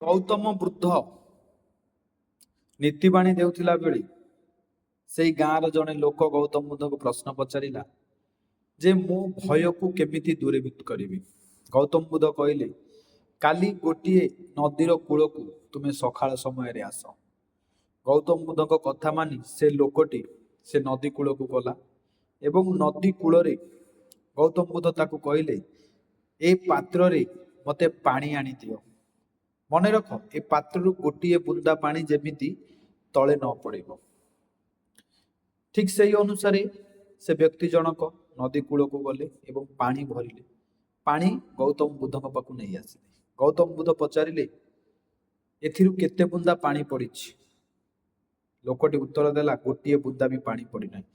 ଗୌତମ ବୃଦ୍ଧ ନୀତିବାଣୀ ଦେଉଥିଲା ବେଳେ ସେଇ ଗାଁର ଜଣେ ଲୋକ ଗୌତମ ବୁଦ୍ଧଙ୍କୁ ପ୍ରଶ୍ନ ପଚାରିଲା ଯେ ମୁଁ ଭୟକୁ କେମିତି ଦୂରୀଭୂତ କରିବି। ଗୌତମ ବୁଦ୍ଧ କହିଲେ, କାଲି ଗୋଟିଏ ନଦୀର କୂଳକୁ ତୁମେ ସକାଳ ସମୟରେ ଆସ। ଗୌତମ ବୁଦ୍ଧଙ୍କ କଥା ମାନି ସେ ଲୋକଟି ସେ ନଦୀ କୂଳକୁ ଗଲା ଏବଂ ନଦୀ କୂଳରେ ଗୌତମ ବୁଦ୍ଧ ତାକୁ କହିଲେ, ଏ ପାତ୍ରରେ ମୋତେ ପାଣି ଆଣିଦିଅ। ମନେ ରଖ, ଏ ପାତ୍ରରୁ ଗୋଟିଏ ବୁନ୍ଦା ପାଣି ଯେମିତି ତଳେ ନ ପଡ଼ିବ। ଠିକ ସେଇ ଅନୁସାରେ ସେ ବ୍ୟକ୍ତି ଜଣକ ନଦୀ କୂଳକୁ ଗଲେ ଏବଂ ପାଣି ଭରିଲେ। ପାଣି ଗୌତମ ବୁଦ୍ଧଙ୍କ ପାଖକୁ ନେଇ ଆସିଲେ। ଗୌତମ ବୁଦ୍ଧ ପଚାରିଲେ, ଏଥିରୁ କେତେ ବୁନ୍ଦା ପାଣି ପଡ଼ିଛି? ଲୋକଟି ଉତ୍ତର ଦେଲା, ଗୋଟିଏ ବୁନ୍ଦା ବି ପାଣି ପଡ଼ିନାହିଁ।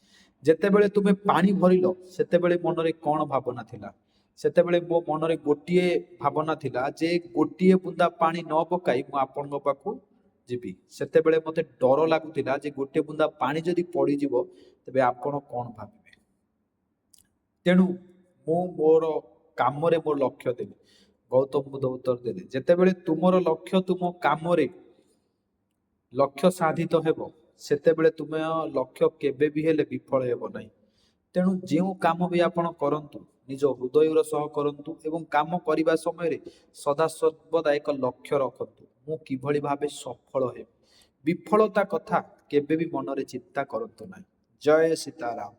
ଯେତେବେଳେ ତୁମେ ପାଣି ଭରିଲ ସେତେବେଳେ ମନରେ କ'ଣ ଭାବନା ଥିଲା? ସେତେବେଳେ ମୋ ମନରେ ଗୋଟିଏ ଭାବନା ଥିଲା ଯେ ଗୋଟିଏ ବୁନ୍ଦା ପାଣି ନ ପକାଇ ମୁଁ ଆପଣଙ୍କ ପାଖକୁ ଯିବି। ସେତେବେଳେ ମୋତେ ଡର ଲାଗୁଥିଲା ଯେ ଗୋଟିଏ ବୁନ୍ଦା ପାଣି ଯଦି ପଡ଼ିଯିବ ତେବେ ଆପଣ କ'ଣ ଭାବିବେ। ତେଣୁ ମୁଁ ମୋର କାମରେ ମୋ ଲକ୍ଷ୍ୟ ଦେବି। ଗୌତମ ବୁଦ୍ଧ ଉତ୍ତର ଦେଲେ, ଯେତେବେଳେ ତୁମର ଲକ୍ଷ୍ୟ ତୁମ କାମରେ ଲକ୍ଷ୍ୟ ସାଧିତ ହେବ ସେତେବେଳେ ତୁମ ଲକ୍ଷ୍ୟ କେବେ ବି ହେଲେ ବିଫଳ ହେବ ନାହିଁ। ତେଣୁ ଯେଉଁ କାମ ବି ଆପଣ କରନ୍ତୁ ନିଜ ହୃଦୟର ସହ କରନ୍ତୁ ଏବଂ କାମ କରିବା ସମୟରେ ସଦାସର୍ବଦା ଏକ ଲକ୍ଷ୍ୟ ରଖନ୍ତୁ, ମୁଁ କିଭଳି ଭାବେ ସଫଳ ହେବି। ବିଫଳତା କଥା କେବେ ବି ମନରେ ଚିନ୍ତା କରନ୍ତୁ ନାହିଁ। ଜୟ ସୀତାରାମ।